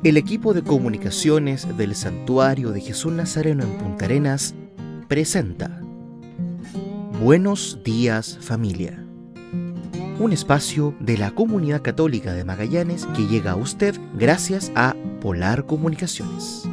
El equipo de comunicaciones del Santuario de Jesús Nazareno en Punta Arenas presenta Buenos días, familia. Un espacio de la Comunidad Católica de Magallanes que llega a usted gracias a Polar Comunicaciones.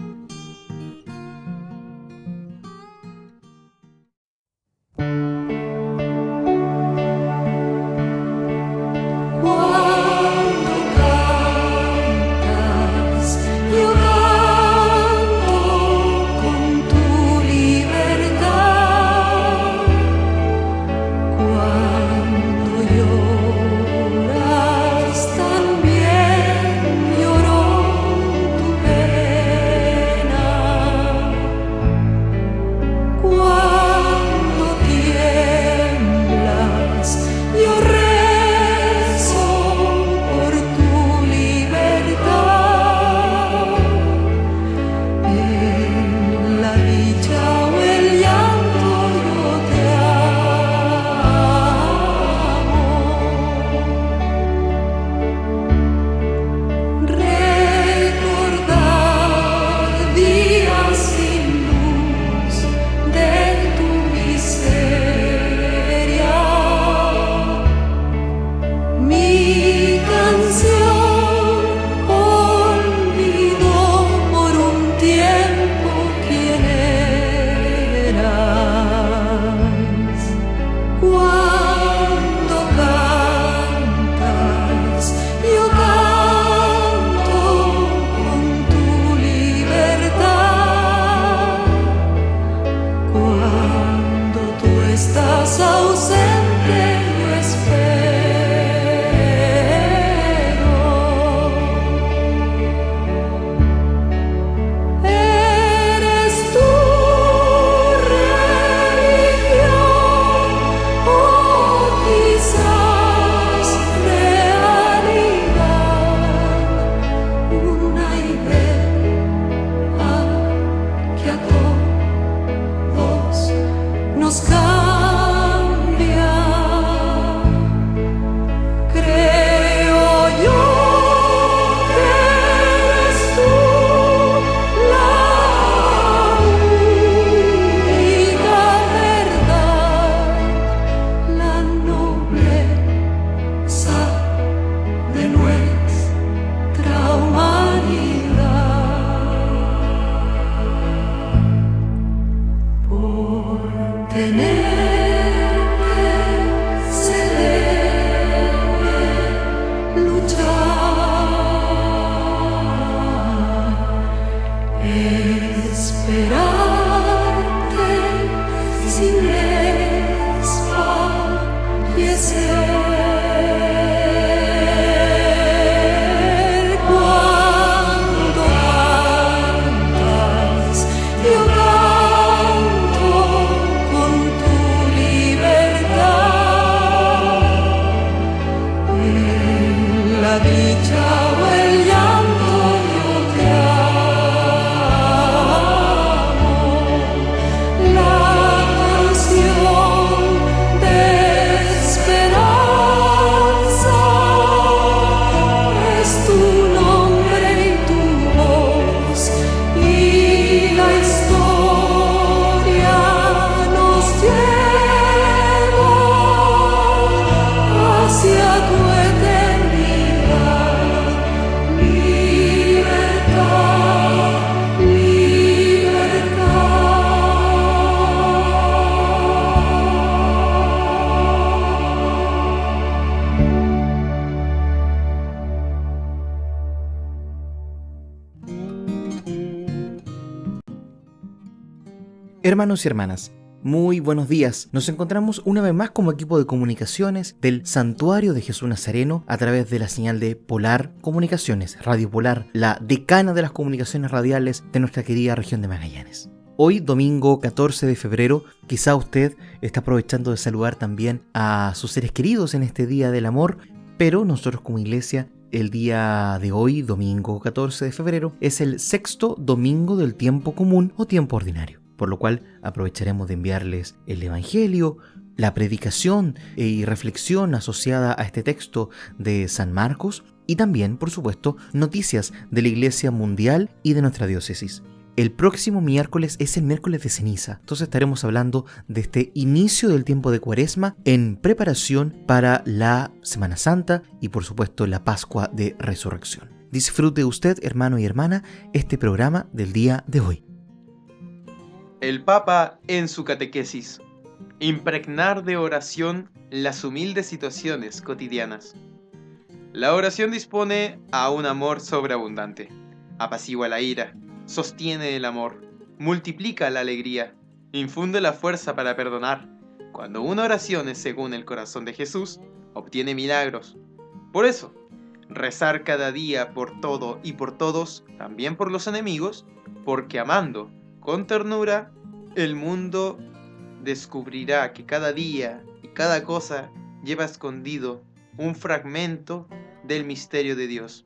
Hermanos y hermanas, muy buenos días. Nos encontramos una vez más como equipo de comunicaciones del Santuario de Jesús Nazareno a través de la señal de Polar Comunicaciones, Radio Polar, la decana de las comunicaciones radiales de nuestra querida región de Magallanes. Hoy, domingo 14 de febrero, quizá usted está aprovechando de saludar también a sus seres queridos en este Día del Amor, pero nosotros como iglesia, el día de hoy, domingo 14 de febrero, es el sexto domingo del tiempo común o tiempo ordinario, por lo cual aprovecharemos de enviarles el Evangelio la predicación y reflexión asociada a este texto de San Marcos y también, por supuesto, noticias de la Iglesia Mundial y de nuestra diócesis. El próximo miércoles es el miércoles de ceniza, entonces estaremos hablando de este inicio del tiempo de Cuaresma en preparación para la Semana Santa y por supuesto la Pascua de Resurrección. Disfrute usted, hermano y hermana, este programa del día de hoy. El Papa en su catequesis. Impregnar de oración las humildes situaciones cotidianas. La oración dispone a un amor sobreabundante, apacigua la ira, sostiene el amor, multiplica la alegría, infunde la fuerza para perdonar. Cuando una oración es según el corazón de Jesús, obtiene milagros. Por eso, rezar cada día por todo y por todos, también por los enemigos, porque amando con ternura, el mundo descubrirá que cada día y cada cosa lleva escondido un fragmento del misterio de Dios.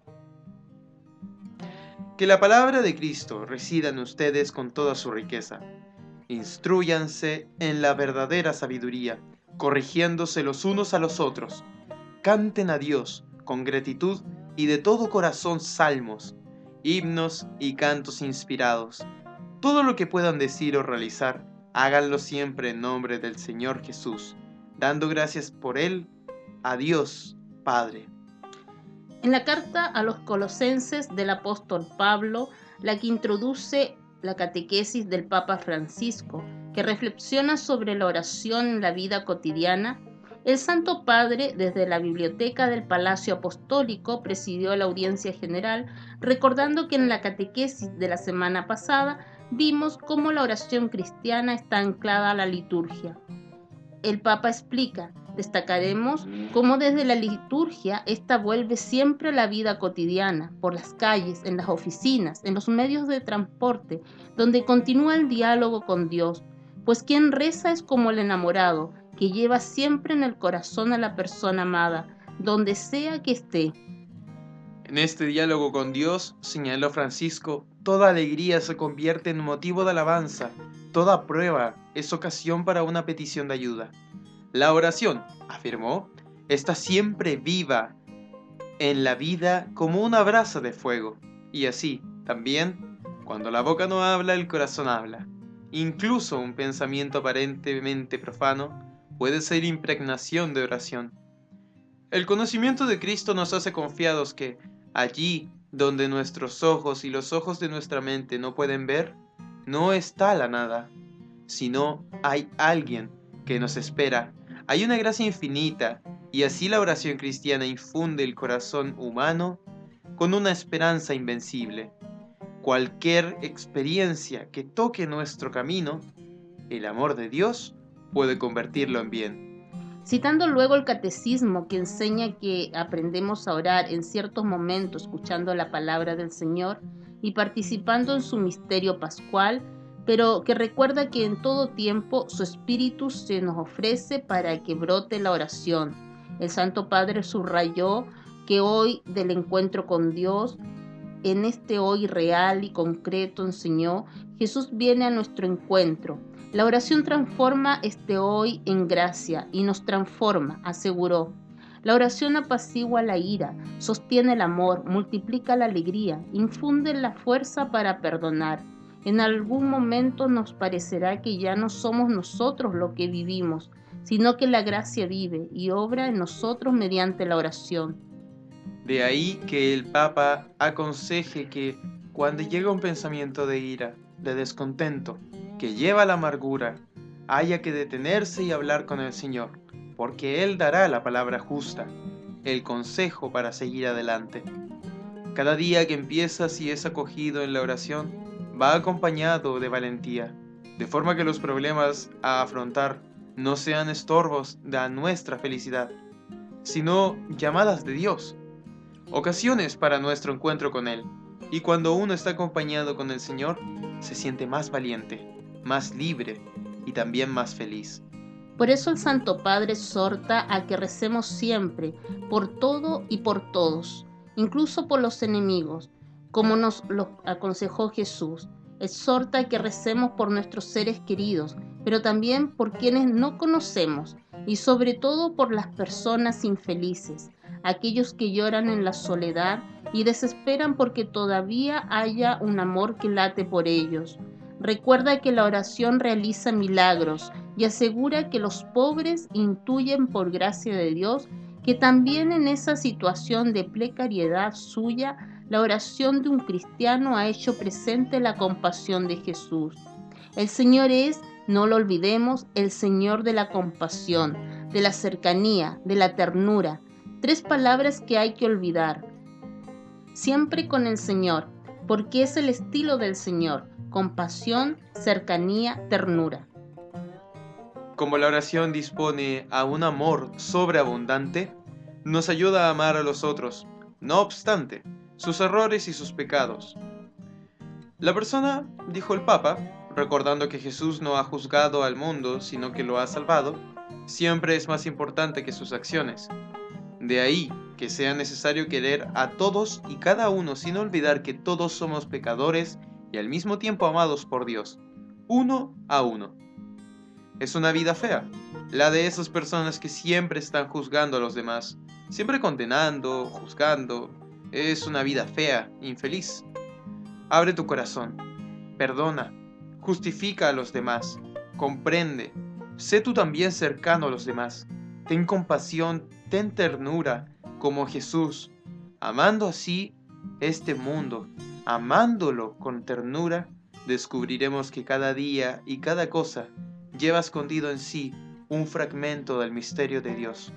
Que la palabra de Cristo resida en ustedes con toda su riqueza. Instrúyanse en la verdadera sabiduría, corrigiéndose los unos a los otros. Canten a Dios con gratitud y de todo corazón salmos, himnos y cantos inspirados. Todo lo que puedan decir o realizar, háganlo siempre en nombre del Señor Jesús, dando gracias por Él a Dios Padre. En la carta a los Colosenses del apóstol Pablo, la que introduce la catequesis del Papa Francisco, que reflexiona sobre la oración en la vida cotidiana, el Santo Padre, desde la biblioteca del Palacio Apostólico, presidió la audiencia general, recordando que en la catequesis de la semana pasada vimos cómo la oración cristiana está anclada a la liturgia. El Papa explica: destacaremos cómo desde la liturgia esta vuelve siempre a la vida cotidiana, por las calles, en las oficinas, en los medios de transporte, donde continúa el diálogo con Dios, pues quien reza es como el enamorado, que lleva siempre en el corazón a la persona amada, donde sea que esté. En este diálogo con Dios, señaló Francisco, toda alegría se convierte en motivo de alabanza, toda prueba es ocasión para una petición de ayuda. La oración, afirmó, está siempre viva en la vida como una brasa de fuego, y así, también, cuando la boca no habla, el corazón habla. Incluso un pensamiento aparentemente profano puede ser impregnación de oración. El conocimiento de Cristo nos hace confiados que, allí donde nuestros ojos y los ojos de nuestra mente no pueden ver, no está la nada, sino hay alguien que nos espera. Hay una gracia infinita, y así la oración cristiana infunde el corazón humano con una esperanza invencible. Cualquier experiencia que toque nuestro camino, el amor de Dios puede convertirlo en bien. Citando luego el catecismo que enseña que aprendemos a orar en ciertos momentos escuchando la palabra del Señor y participando en su misterio pascual, pero que recuerda que en todo tiempo su Espíritu se nos ofrece para que brote la oración. El Santo Padre subrayó que hoy del encuentro con Dios, en este hoy real y concreto enseñó, Jesús viene a nuestro encuentro. La oración transforma este hoy en gracia y nos transforma, aseguró. La oración apacigua la ira, sostiene el amor, multiplica la alegría, infunde la fuerza para perdonar. En algún momento nos parecerá que ya no somos nosotros lo que vivimos, sino que la gracia vive y obra en nosotros mediante la oración. De ahí que el Papa aconseje que cuando llega un pensamiento de ira, de descontento, que lleva a la amargura, haya que detenerse y hablar con el Señor, porque Él dará la palabra justa, el consejo para seguir adelante. Cada día que empiezas y es acogido en la oración, va acompañado de valentía, de forma que los problemas a afrontar no sean estorbos de nuestra felicidad, sino llamadas de Dios, ocasiones para nuestro encuentro con Él. Y cuando uno está acompañado con el Señor, se siente más valiente, más libre y también más feliz. Por eso el Santo Padre exhorta a que recemos siempre, por todo y por todos, incluso por los enemigos, como nos lo aconsejó Jesús. Exhorta a que recemos por nuestros seres queridos, pero también por quienes no conocemos, y sobre todo por las personas infelices, aquellos que lloran en la soledad y desesperan porque todavía haya un amor que late por ellos. Recuerda que la oración realiza milagros y asegura que los pobres intuyen por gracia de Dios que también en esa situación de precariedad suya, la oración de un cristiano ha hecho presente la compasión de Jesús. El Señor es, no lo olvidemos, el Señor de la compasión, de la cercanía, de la ternura. 3 palabras que hay que olvidar. Siempre con el Señor, porque es el estilo del Señor: compasión, cercanía, ternura. Como la oración dispone a un amor sobreabundante, nos ayuda a amar a los otros, no obstante sus errores y sus pecados. La persona, dijo el Papa, recordando que Jesús no ha juzgado al mundo, sino que lo ha salvado, siempre es más importante que sus acciones. De ahí que sea necesario querer a todos y cada uno sin olvidar que todos somos pecadores y al mismo tiempo amados por Dios, uno a uno. Es una vida fea, la de esas personas que siempre están juzgando a los demás, siempre condenando, juzgando. Es una vida fea, infeliz. Abre tu corazón, perdona, justifica a los demás, comprende, sé tú también cercano a los demás, ten compasión, ten ternura, como Jesús, amando así este mundo, amándolo con ternura, descubriremos que cada día y cada cosa lleva escondido en sí un fragmento del misterio de Dios.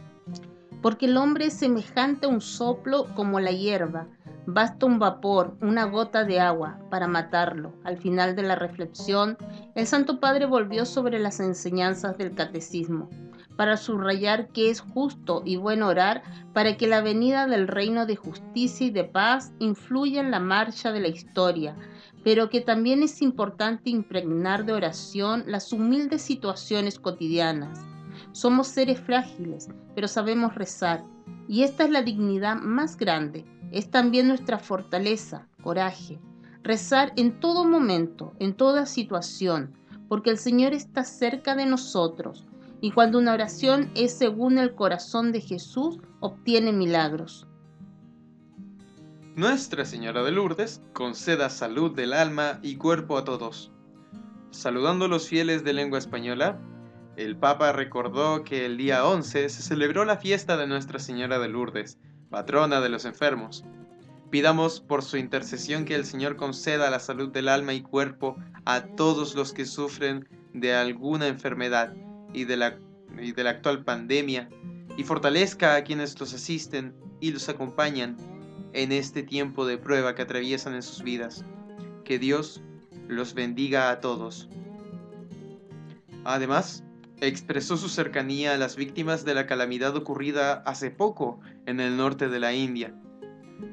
Porque el hombre es semejante a un soplo como la hierba. Basta un vapor, una gota de agua para matarlo. Al final de la reflexión, el Santo Padre volvió sobre las enseñanzas del Catecismo, para subrayar que es justo y bueno orar para que la venida del reino de justicia y de paz influya en la marcha de la historia, pero que también es importante impregnar de oración las humildes situaciones cotidianas. Somos seres frágiles, pero sabemos rezar, y esta es la dignidad más grande. Es también nuestra fortaleza, coraje. Rezar en todo momento, en toda situación, porque el Señor está cerca de nosotros, y cuando una oración es según el corazón de Jesús, obtiene milagros. Nuestra Señora de Lourdes conceda salud del alma y cuerpo a todos. Saludando a los fieles de lengua española, el Papa recordó que el día 11 se celebró la fiesta de Nuestra Señora de Lourdes, patrona de los enfermos. Pidamos por su intercesión que el Señor conceda la salud del alma y cuerpo a todos los que sufren de alguna enfermedad y de la actual pandemia, y fortalezca a quienes los asisten y los acompañan en este tiempo de prueba que atraviesan en sus vidas. Que Dios los bendiga a todos. Además, expresó su cercanía a las víctimas de la calamidad ocurrida hace poco en el norte de la India.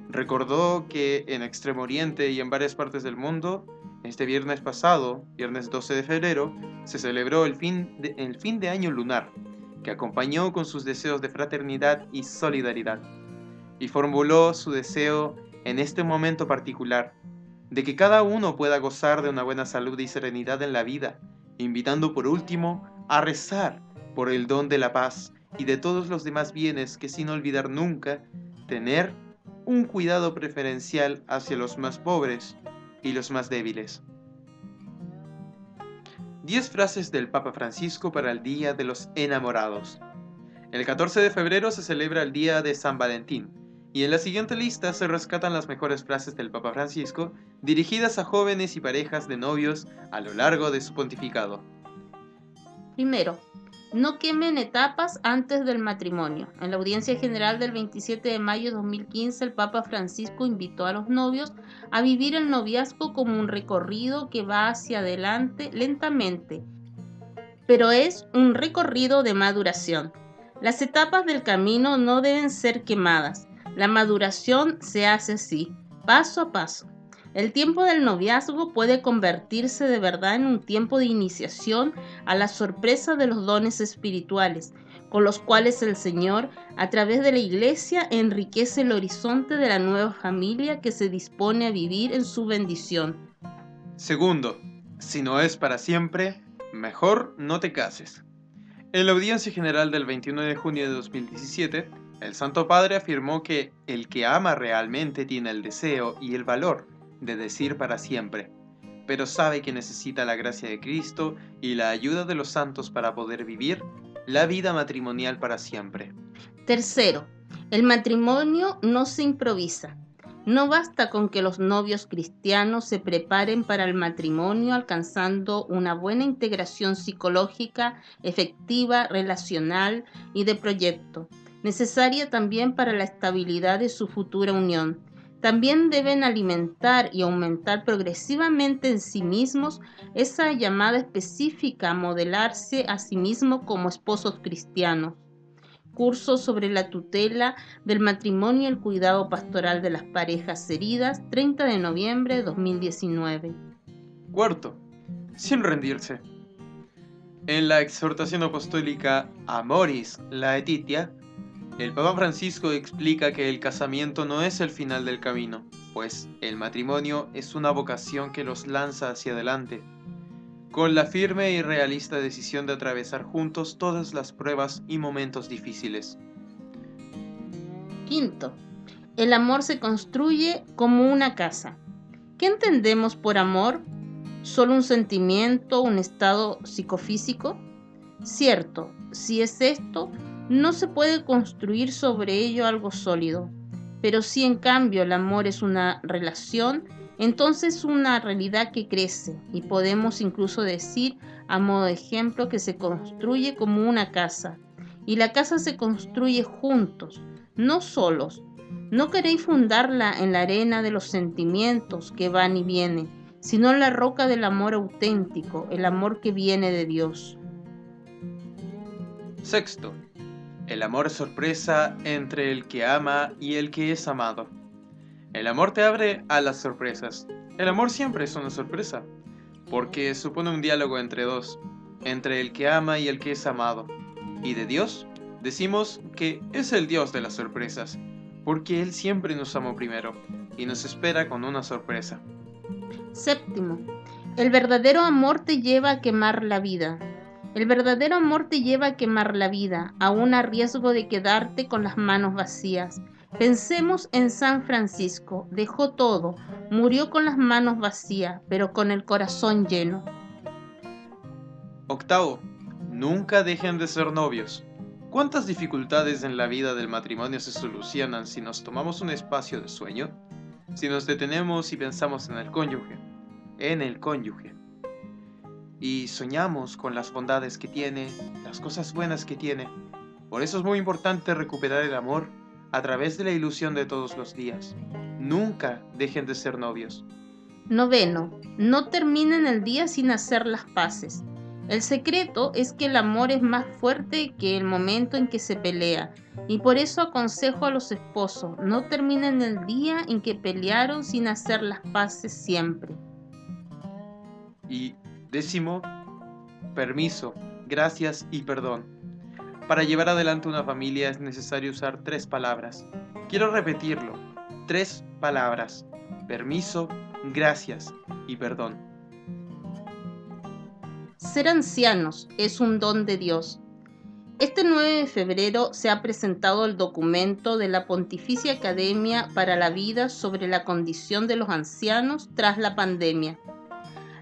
Recordó que en Extremo Oriente y en varias partes del mundo, este viernes pasado, viernes 12 de febrero, se celebró el fin de año lunar, que acompañó con sus deseos de fraternidad y solidaridad, y formuló su deseo en este momento particular, de que cada uno pueda gozar de una buena salud y serenidad en la vida, invitando por último a rezar por el don de la paz y de todos los demás bienes, que sin olvidar nunca tener un cuidado preferencial hacia los más pobres y los más débiles. 10 frases del Papa Francisco para el Día de los Enamorados. El 14 de febrero se celebra el Día de San Valentín, y en la siguiente lista se rescatan las mejores frases del Papa Francisco dirigidas a jóvenes y parejas de novios a lo largo de su pontificado. Primero, no quemen etapas antes del matrimonio. En la audiencia general del 27 de mayo de 2015, el Papa Francisco invitó a los novios a vivir el noviazgo como un recorrido que va hacia adelante lentamente, pero es un recorrido de maduración. Las etapas del camino no deben ser quemadas. La maduración se hace así, paso a paso. El tiempo del noviazgo puede convertirse de verdad en un tiempo de iniciación a la sorpresa de los dones espirituales, con los cuales el Señor, a través de la Iglesia, enriquece el horizonte de la nueva familia que se dispone a vivir en su bendición. Segundo, si no es para siempre, mejor no te cases. En la audiencia general del 21 de junio de 2017, el Santo Padre afirmó que el que ama realmente tiene el deseo y el valor de decir para siempre, pero sabe que necesita la gracia de Cristo y la ayuda de los santos para poder vivir la vida matrimonial para siempre. Tercero, el matrimonio no se improvisa. No basta con que los novios cristianos se preparen para el matrimonio alcanzando una buena integración psicológica, efectiva, relacional y de proyecto, necesaria también para la estabilidad de su futura unión. También deben alimentar y aumentar progresivamente en sí mismos esa llamada específica a modelarse a sí mismos como esposos cristianos. Curso sobre la tutela del matrimonio y el cuidado pastoral de las parejas heridas, 30 de noviembre de 2019. Cuarto, sin rendirse. En la exhortación apostólica Amoris Laetitia, el Papa Francisco explica que el casamiento no es el final del camino, pues el matrimonio es una vocación que los lanza hacia adelante, con la firme y realista decisión de atravesar juntos todas las pruebas y momentos difíciles. Quinto, el amor se construye como una casa. ¿Qué entendemos por amor? ¿Solo un sentimiento, un estado psicofísico? Cierto, si es esto, no se puede construir sobre ello algo sólido. Pero si en cambio el amor es una relación, entonces una realidad que crece y podemos incluso decir a modo de ejemplo que se construye como una casa. Y la casa se construye juntos, no solos. No queréis fundarla en la arena de los sentimientos que van y vienen, sino en la roca del amor auténtico, el amor que viene de Dios. Sexto, el amor es sorpresa entre el que ama y el que es amado. El amor te abre a las sorpresas. El amor siempre es una sorpresa, porque supone un diálogo entre dos, entre el que ama y el que es amado. Y de Dios, decimos que es el Dios de las sorpresas, porque Él siempre nos amó primero y nos espera con una sorpresa. Séptimo, el verdadero amor te lleva a quemar la vida. El verdadero amor te lleva a quemar la vida, aún a riesgo de quedarte con las manos vacías. Pensemos en San Francisco, dejó todo, murió con las manos vacías, pero con el corazón lleno. Octavo, nunca dejen de ser novios. ¿Cuántas dificultades en la vida del matrimonio se solucionan si nos tomamos un espacio de sueño? Si nos detenemos y pensamos en el cónyuge, y soñamos con las bondades que tiene, las cosas buenas que tiene. Por eso es muy importante recuperar el amor a través de la ilusión de todos los días. Nunca dejen de ser novios. Noveno, no terminen el día sin hacer las paces. El secreto es que el amor es más fuerte que el momento en que se pelea, y por eso aconsejo a los esposos, no terminen el día en que pelearon sin hacer las paces siempre. Y décimo, permiso, gracias y perdón. Para llevar adelante una familia es necesario usar 3 palabras. Quiero repetirlo, 3 palabras: permiso, gracias y perdón. Ser ancianos es un don de Dios. Este 9 de febrero se ha presentado el documento de la Pontificia Academia para la Vida sobre la condición de los ancianos tras la pandemia.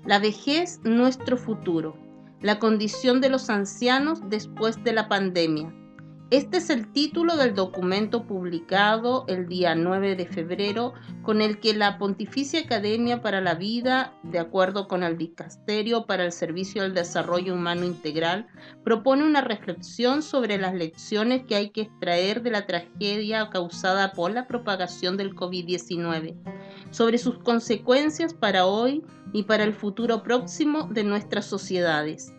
La vejez, nuestro futuro. La condición de los ancianos después de la pandemia. Este es el título del documento publicado el día 9 de febrero, con el que la Pontificia Academia para la Vida, de acuerdo con el Dicasterio para el Servicio del Desarrollo Humano Integral, propone una reflexión sobre las lecciones que hay que extraer de la tragedia causada por la propagación del COVID-19, sobre sus consecuencias para hoy y para el futuro próximo de nuestras sociedades.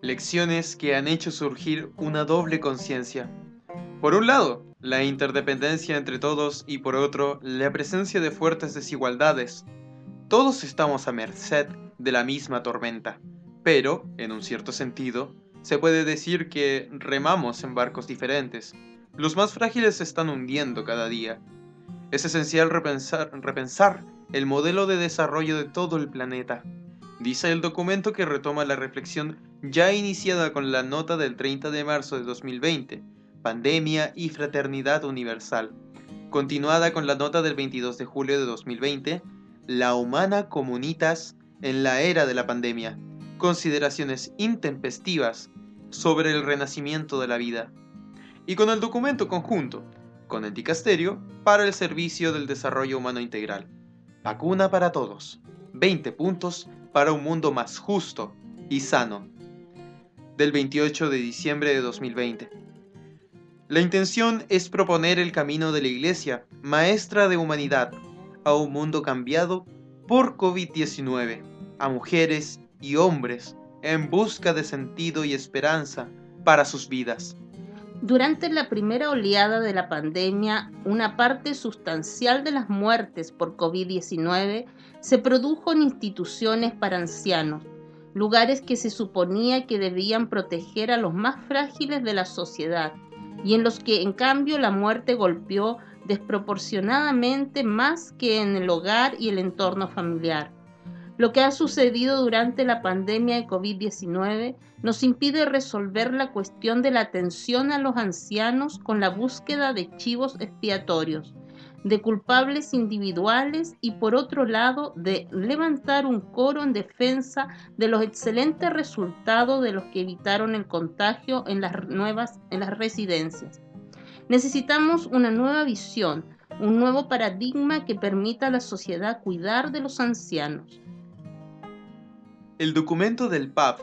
Lecciones que han hecho surgir una doble conciencia. Por un lado, la interdependencia entre todos y por otro, la presencia de fuertes desigualdades. Todos estamos a merced de la misma tormenta, pero, en un cierto sentido, se puede decir que remamos en barcos diferentes. Los más frágiles se están hundiendo cada día. Es esencial repensar el modelo de desarrollo de todo el planeta. Dice el documento que retoma la reflexión ya iniciada con la nota del 30 de marzo de 2020, Pandemia y Fraternidad Universal, continuada con la nota del 22 de julio de 2020, La Humana Comunitas en la Era de la Pandemia, consideraciones intempestivas sobre el renacimiento de la vida, y con el documento conjunto, con el Dicasterio para el Servicio del Desarrollo Humano Integral, Vacuna para Todos, 20 puntos para un mundo más justo y sano, del 28 de diciembre de 2020. La intención es proponer el camino de la Iglesia, maestra de humanidad, a un mundo cambiado por COVID-19, a mujeres y hombres en busca de sentido y esperanza para sus vidas. Durante la primera oleada de la pandemia, una parte sustancial de las muertes por COVID-19 se produjo en instituciones para ancianos, lugares que se suponía que debían proteger a los más frágiles de la sociedad, y en los que en cambio la muerte golpeó desproporcionadamente más que en el hogar y el entorno familiar. Lo que ha sucedido durante la pandemia de COVID-19 nos impide resolver la cuestión de la atención a los ancianos con la búsqueda de chivos expiatorios, de culpables individuales y por otro lado de levantar un coro en defensa de los excelentes resultados de los que evitaron el contagio en las residencias. Necesitamos una nueva visión, un nuevo paradigma que permita a la sociedad cuidar de los ancianos. El documento del PAP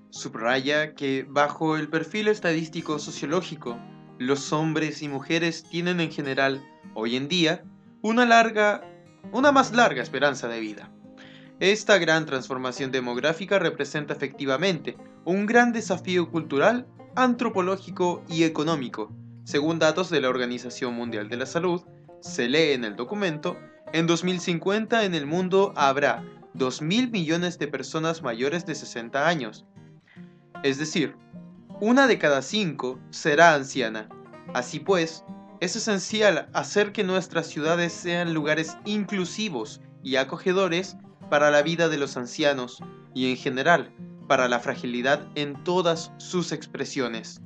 subraya que bajo el perfil estadístico sociológico, los hombres y mujeres tienen en general, hoy en día, una más larga esperanza de vida. Esta gran transformación demográfica representa efectivamente un gran desafío cultural, antropológico y económico. Según datos de la Organización Mundial de la Salud, se lee en el documento, en 2050 en el mundo habrá 2.000 millones de personas mayores de 60 años. Es decir, 1 de cada 5 será anciana. Así pues, es esencial hacer que nuestras ciudades sean lugares inclusivos y acogedores para la vida de los ancianos y en general para la fragilidad en todas sus expresiones.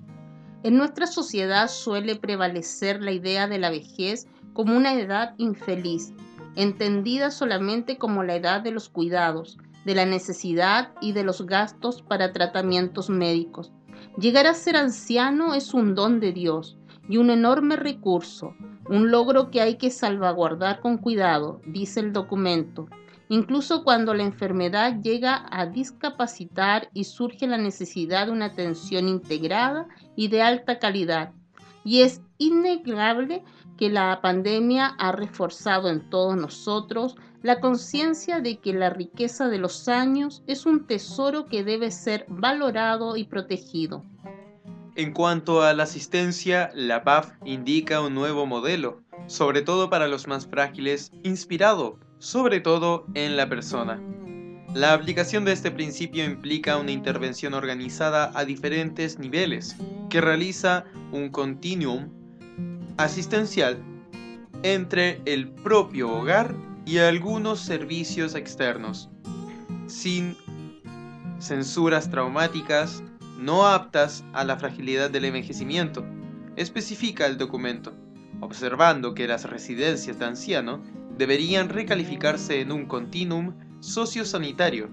En nuestra sociedad suele prevalecer la idea de la vejez como una edad infeliz, entendida solamente como la edad de los cuidados, de la necesidad y de los gastos para tratamientos médicos. Llegar a ser anciano es un don de Dios y un enorme recurso, un logro que hay que salvaguardar con cuidado, dice el documento, incluso cuando la enfermedad llega a discapacitar y surge la necesidad de una atención integrada y de alta calidad. Y es innegable que la pandemia ha reforzado en todos nosotros la conciencia de que la riqueza de los años es un tesoro que debe ser valorado y protegido. En cuanto a la asistencia, la PAF indica un nuevo modelo, sobre todo para los más frágiles, inspirado, sobre todo, en la persona. La aplicación de este principio implica una intervención organizada a diferentes niveles, que realiza un continuum asistencial entre el propio hogar y algunos servicios externos, sin censuras traumáticas, no aptas a la fragilidad del envejecimiento, especifica el documento, observando que las residencias de anciano deberían recalificarse en un continuum sociosanitario,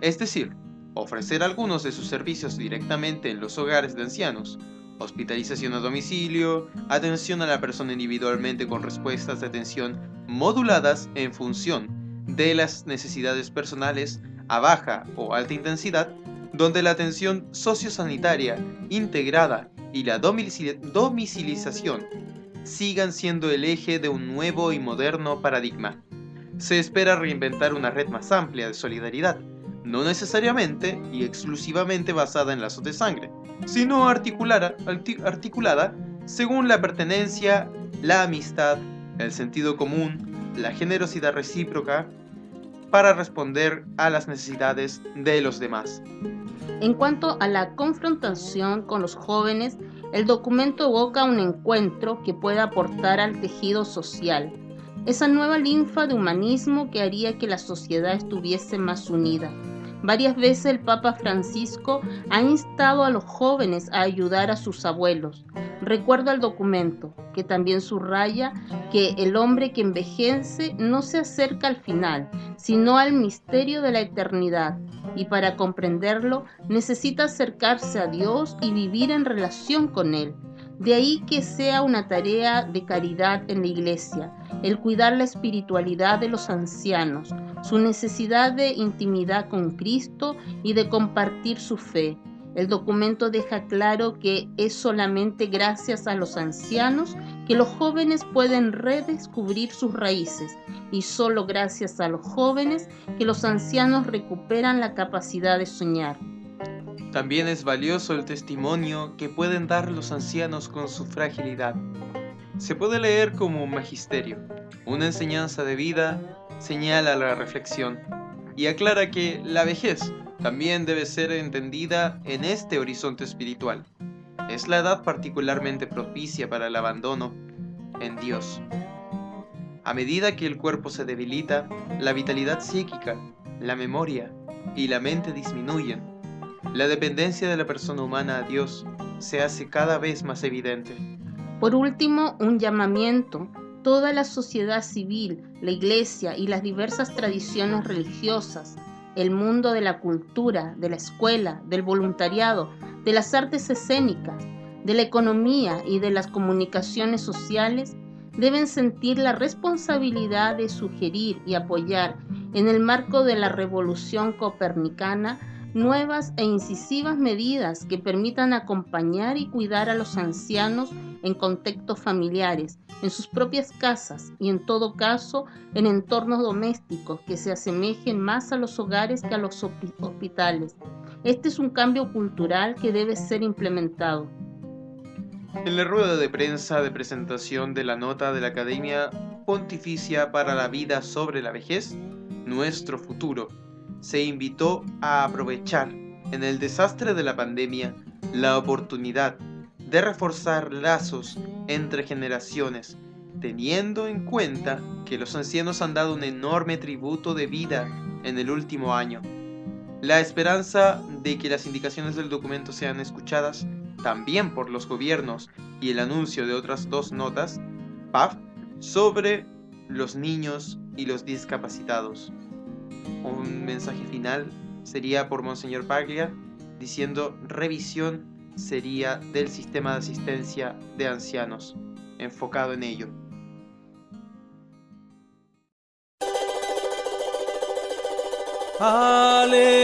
es decir, ofrecer algunos de sus servicios directamente en los hogares de ancianos, hospitalización a domicilio, atención a la persona individualmente con respuestas de atención moduladas en función de las necesidades personales a baja o alta intensidad, donde la atención sociosanitaria integrada y la domicilización sigan siendo el eje de un nuevo y moderno paradigma. Se espera reinventar una red más amplia de solidaridad, no necesariamente y exclusivamente basada en lazos de sangre, sino articulada según la pertenencia, la amistad, el sentido común, la generosidad recíproca, para responder a las necesidades de los demás. En cuanto a la confrontación con los jóvenes, el documento evoca un encuentro que pueda aportar al tejido social, esa nueva linfa de humanismo que haría que la sociedad estuviese más unida, Varias veces el Papa Francisco ha instado a los jóvenes a ayudar a sus abuelos. Recuerdo el documento, que también subraya que el hombre que envejece no se acerca al final, sino al misterio de la eternidad, y para comprenderlo necesita acercarse a Dios y vivir en relación con Él. De ahí que sea una tarea de caridad en la Iglesia, el cuidar la espiritualidad de los ancianos, su necesidad de intimidad con Cristo y de compartir su fe. El documento deja claro que es solamente gracias a los ancianos que los jóvenes pueden redescubrir sus raíces, y solo gracias a los jóvenes que los ancianos recuperan la capacidad de soñar. También es valioso el testimonio que pueden dar los ancianos con su fragilidad. Se puede leer como un magisterio, una enseñanza de vida, señala la reflexión y aclara que la vejez también debe ser entendida en este horizonte espiritual. Es la edad particularmente propicia para el abandono en Dios. A medida que el cuerpo se debilita, la vitalidad psíquica, la memoria y la mente disminuyen. La dependencia de la persona humana a Dios se hace cada vez más evidente. Por último, un llamamiento. Toda la sociedad civil, la Iglesia y las diversas tradiciones religiosas, el mundo de la cultura, de la escuela, del voluntariado, de las artes escénicas, de la economía y de las comunicaciones sociales, deben sentir la responsabilidad de sugerir y apoyar, en el marco de la revolución copernicana, nuevas e incisivas medidas que permitan acompañar y cuidar a los ancianos en contextos familiares, en sus propias casas y en todo caso en entornos domésticos que se asemejen más a los hogares que a los hospitales. Este es un cambio cultural que debe ser implementado. En la rueda de prensa de presentación de la nota de la Academia Pontificia para la Vida sobre la Vejez, Nuestro Futuro, se invitó a aprovechar, en el desastre de la pandemia, la oportunidad de reforzar lazos entre generaciones, teniendo en cuenta que los ancianos han dado un enorme tributo de vida en el último año. La esperanza de que las indicaciones del documento sean escuchadas también por los gobiernos y el anuncio de otras dos notas, PAF, sobre los niños y los discapacitados. Un mensaje final sería por Monseñor Paglia, diciendo: revisión sería del sistema de asistencia de ancianos, enfocado en ello. Aleluya.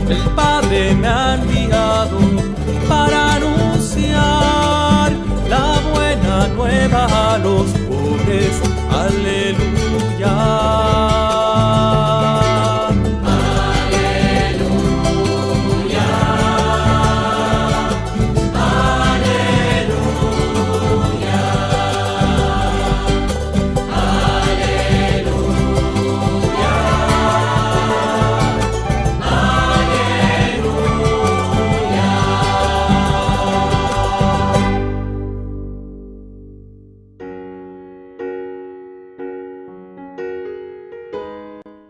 El Padre me ha enviado para anunciar la buena nueva a los pobres. Aleluya.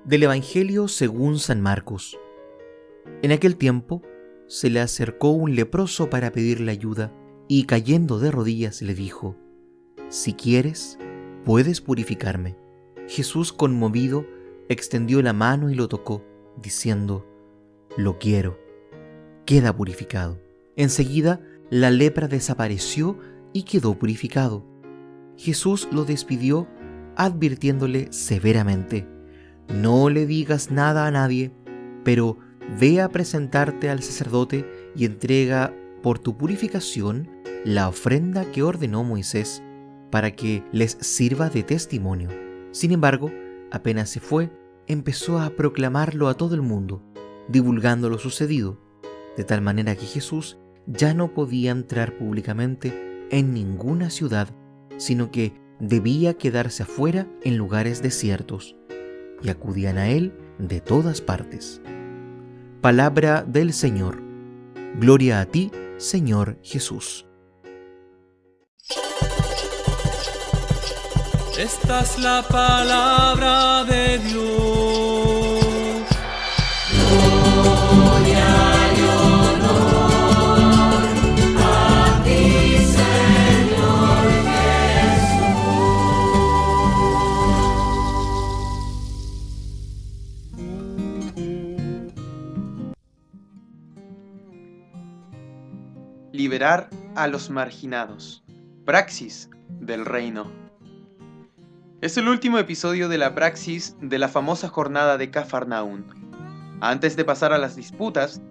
Del Evangelio según San Marcos. En aquel tiempo se le acercó un leproso para pedirle ayuda, y cayendo de rodillas le dijo: «Si quieres, puedes purificarme». Jesús, conmovido, extendió la mano y lo tocó, diciendo: «Lo quiero, queda purificado». Enseguida la lepra desapareció y quedó purificado. Jesús lo despidió, advirtiéndole severamente: «No le digas nada a nadie, pero ve a presentarte al sacerdote y entrega por tu purificación la ofrenda que ordenó Moisés, para que les sirva de testimonio». Sin embargo, apenas se fue, empezó a proclamarlo a todo el mundo, divulgando lo sucedido, de tal manera que Jesús ya no podía entrar públicamente en ninguna ciudad, sino que debía quedarse afuera en lugares desiertos, y acudían a él de todas partes. Palabra del Señor. Gloria a ti, Señor Jesús. Esta es la palabra de Dios. Gloria y honor a ti, Señor Jesús. Liberar a los marginados. Praxis del reino. Es el último episodio de la praxis de la famosa jornada de Cafarnaún. Antes de pasar a las disputas,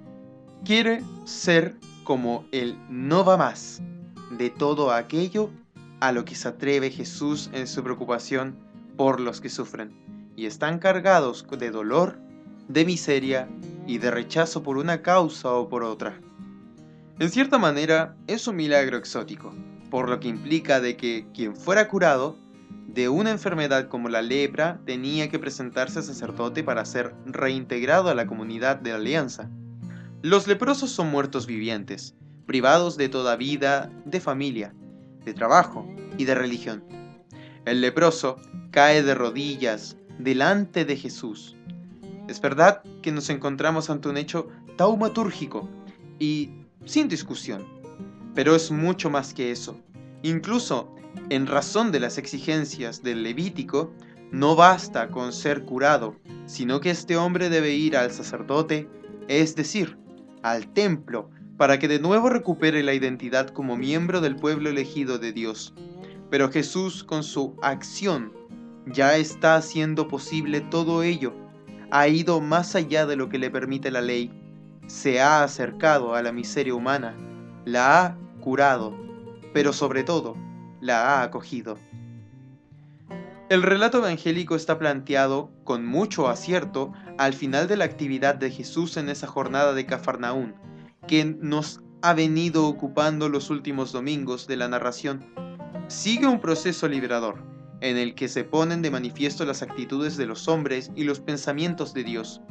quiere ser como el no va más de todo aquello a lo que se atreve Jesús en su preocupación por los que sufren y están cargados de dolor, de miseria y de rechazo por una causa o por otra. En cierta manera es un milagro exótico, por lo que implica de que quien fuera curado de una enfermedad como la lepra tenía que presentarse sacerdote para ser reintegrado a la comunidad de la alianza. Los leprosos son muertos vivientes, privados de toda vida, de familia, de trabajo y de religión. El leproso cae de rodillas delante de Jesús. Es verdad que nos encontramos ante un hecho taumatúrgico y sin discusión, pero es mucho más que eso. Incluso en razón de las exigencias del Levítico, no basta con ser curado, sino que este hombre debe ir al sacerdote, es decir, al templo, para que de nuevo recupere la identidad como miembro del pueblo elegido de Dios. Pero Jesús, con su acción, ya está haciendo posible todo ello. Ha ido más allá de lo que le permite la ley. Se ha acercado a la miseria humana, la ha curado, pero sobre todo, la ha acogido. El relato evangélico está planteado con mucho acierto al final de la actividad de Jesús en esa jornada de Cafarnaún, que nos ha venido ocupando los últimos domingos de la narración. Sigue un proceso liberador, en el que se ponen de manifiesto las actitudes de los hombres y los pensamientos de Dios.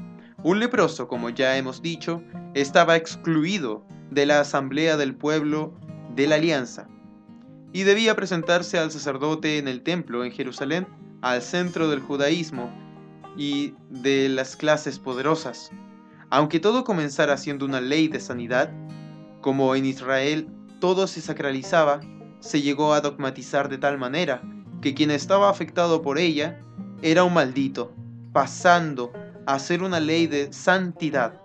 Un leproso, como ya hemos dicho, estaba excluido de la asamblea del pueblo de la alianza, y debía presentarse al sacerdote en el templo en Jerusalén, al centro del judaísmo y de las clases poderosas. Aunque todo comenzara siendo una ley de sanidad, como en Israel todo se sacralizaba, se llegó a dogmatizar de tal manera que quien estaba afectado por ella era un maldito, pasando a ser una ley de santidad.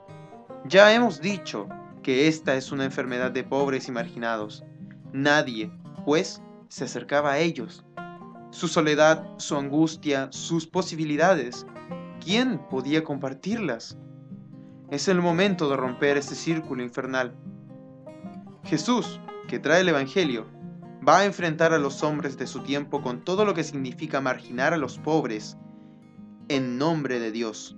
Ya hemos dicho que esta es una enfermedad de pobres y marginados. Nadie, pues, se acercaba a ellos. Su soledad, su angustia, sus posibilidades, ¿quién podía compartirlas? Es el momento de romper ese círculo infernal. Jesús, que trae el Evangelio, va a enfrentar a los hombres de su tiempo con todo lo que significa marginar a los pobres en nombre de Dios.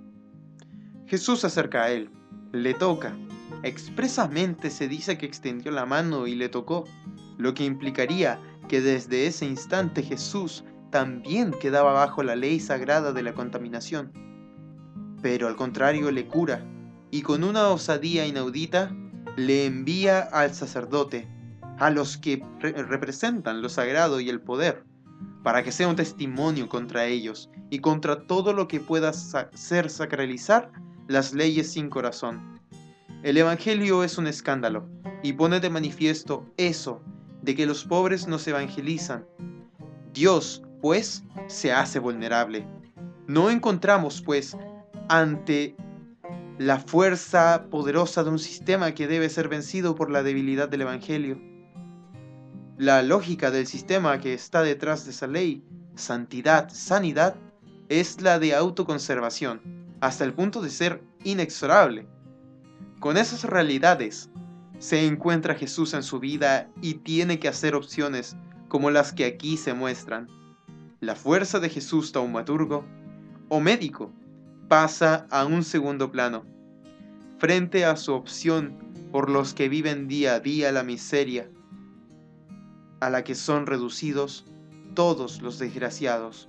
Jesús se acerca a él, le toca. Expresamente se dice que extendió la mano y le tocó, lo que implicaría que desde ese instante Jesús también quedaba bajo la ley sagrada de la contaminación. Pero al contrario le cura, y con una osadía inaudita le envía al sacerdote, a los que representan lo sagrado y el poder, para que sea un testimonio contra ellos y contra todo lo que pueda hacer sacralizar las leyes sin corazón. El Evangelio es un escándalo y pone de manifiesto eso de que los pobres no se evangelizan. Dios, pues, se hace vulnerable. No encontramos, pues, ante la fuerza poderosa de un sistema que debe ser vencido por la debilidad del Evangelio. La lógica del sistema que está detrás de esa ley, santidad, sanidad, es la de autoconservación, hasta el punto de ser inexorable. Con esas realidades se encuentra Jesús en su vida y tiene que hacer opciones como las que aquí se muestran. La fuerza de Jesús taumaturgo o médico pasa a un segundo plano. Frente a su opción por los que viven día a día la miseria a la que son reducidos todos los desgraciados.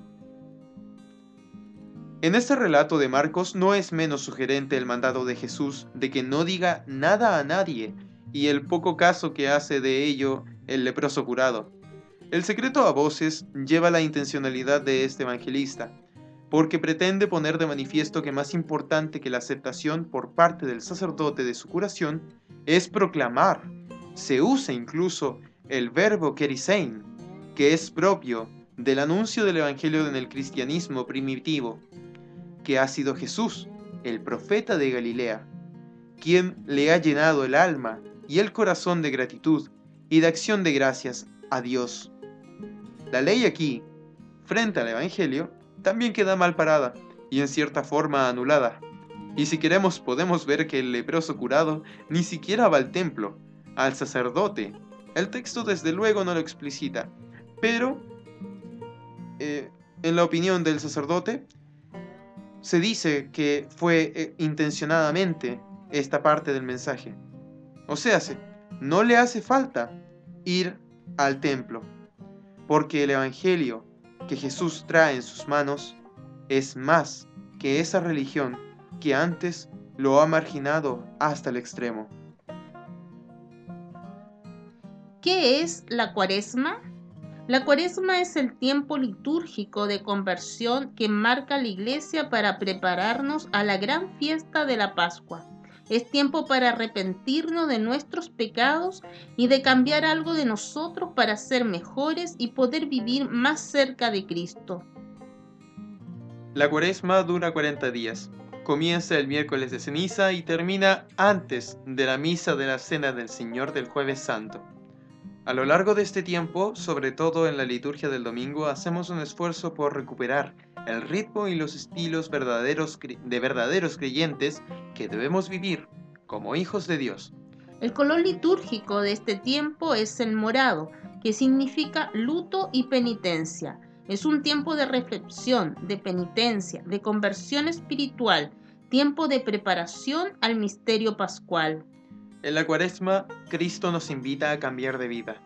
En este relato de Marcos no es menos sugerente el mandato de Jesús de que no diga nada a nadie y el poco caso que hace de ello el leproso curado. El secreto a voces lleva la intencionalidad de este evangelista, porque pretende poner de manifiesto que más importante que la aceptación por parte del sacerdote de su curación es proclamar. Se usa incluso el verbo kerisein, que es propio del anuncio del evangelio en el cristianismo primitivo, que ha sido Jesús, el profeta de Galilea, quien le ha llenado el alma y el corazón de gratitud y de acción de gracias a Dios. La ley aquí, frente al evangelio, también queda mal parada y en cierta forma anulada. Y si queremos podemos ver que el leproso curado ni siquiera va al templo, al sacerdote. El texto desde luego no lo explicita, pero en la opinión del sacerdote se dice que fue intencionadamente esta parte del mensaje. O sea, no le hace falta ir al templo, porque el evangelio que Jesús trae en sus manos es más que esa religión que antes lo ha marginado hasta el extremo. ¿Qué es la Cuaresma? La Cuaresma es el tiempo litúrgico de conversión que marca la Iglesia para prepararnos a la gran fiesta de la Pascua. Es tiempo para arrepentirnos de nuestros pecados y de cambiar algo de nosotros para ser mejores y poder vivir más cerca de Cristo. La Cuaresma dura 40 días. Comienza el miércoles de ceniza y termina antes de la misa de la Cena del Señor del Jueves Santo. A lo largo de este tiempo, sobre todo en la liturgia del domingo, hacemos un esfuerzo por recuperar el ritmo y los estilos de verdaderos creyentes que debemos vivir como hijos de Dios. El color litúrgico de este tiempo es el morado, que significa luto y penitencia. Es un tiempo de reflexión, de penitencia, de conversión espiritual, tiempo de preparación al misterio pascual. En la Cuaresma, Cristo nos invita a cambiar de vida.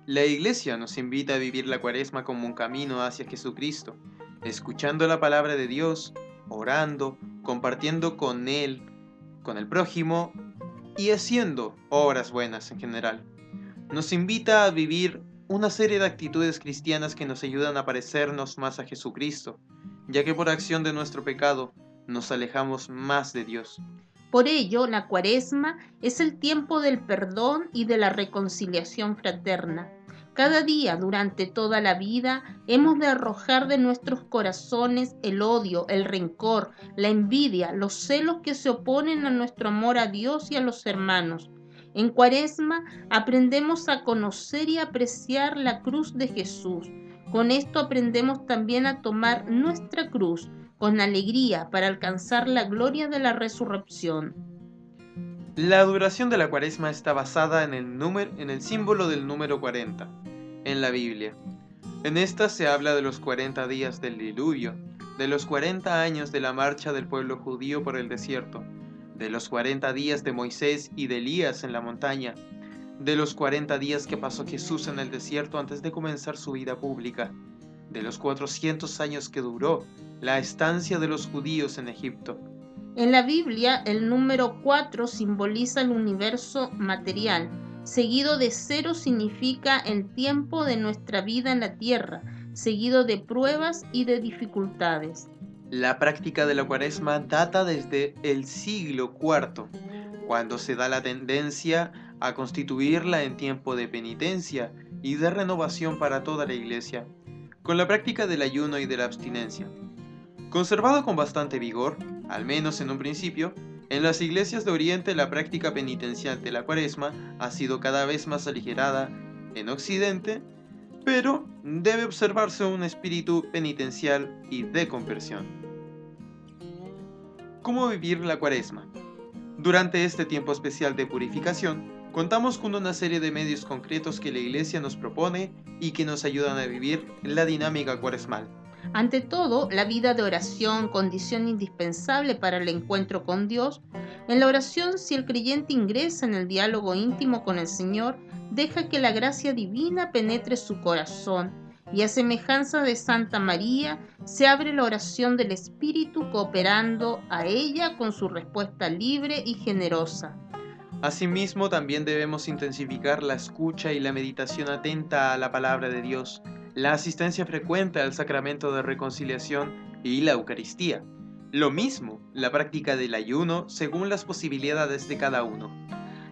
La Iglesia nos invita a vivir la Cuaresma como un camino hacia Jesucristo, escuchando la palabra de Dios, orando, compartiendo con Él, con el prójimo y haciendo obras buenas en general. Nos invita a vivir una serie de actitudes cristianas que nos ayudan a parecernos más a Jesucristo, ya que por acción de nuestro pecado nos alejamos más de Dios. Por ello, la Cuaresma es el tiempo del perdón y de la reconciliación fraterna. Cada día, durante toda la vida, hemos de arrojar de nuestros corazones el odio, el rencor, la envidia, los celos que se oponen a nuestro amor a Dios y a los hermanos. En Cuaresma aprendemos a conocer y apreciar la cruz de Jesús. Con esto aprendemos también a tomar nuestra cruz con alegría para alcanzar la gloria de la resurrección. La duración de la Cuaresma está basada en el símbolo del número 40 en la Biblia. En esta se habla de los 40 días del diluvio, de los 40 años de la marcha del pueblo judío por el desierto, de los 40 días de Moisés y de Elías en la montaña, de los 40 días que pasó Jesús en el desierto antes de comenzar su vida pública, de los 400 años que duró la estancia de los judíos en Egipto. En la Biblia, el número 4 simboliza el universo material. Seguido de 0 significa el tiempo de nuestra vida en la tierra, seguido de pruebas y de dificultades. La práctica de la Cuaresma data desde el siglo IV, cuando se da la tendencia a constituirla en tiempo de penitencia y de renovación para toda la Iglesia, con la práctica del ayuno y de la abstinencia. Conservado con bastante vigor, al menos en un principio, en las iglesias de Oriente la práctica penitencial de la Cuaresma ha sido cada vez más aligerada en Occidente, pero debe observarse un espíritu penitencial y de conversión. ¿Cómo vivir la Cuaresma? Durante este tiempo especial de purificación, contamos con una serie de medios concretos que la Iglesia nos propone y que nos ayudan a vivir la dinámica cuaresmal. Ante todo, la vida de oración, condición indispensable para el encuentro con Dios. En la oración, si el creyente ingresa en el diálogo íntimo con el Señor, deja que la gracia divina penetre su corazón y a semejanza de Santa María, se abre la oración del Espíritu cooperando a ella con su respuesta libre y generosa. Asimismo, también debemos intensificar la escucha y la meditación atenta a la palabra de Dios, la asistencia frecuente al sacramento de reconciliación y la Eucaristía. Lo mismo, la práctica del ayuno según las posibilidades de cada uno.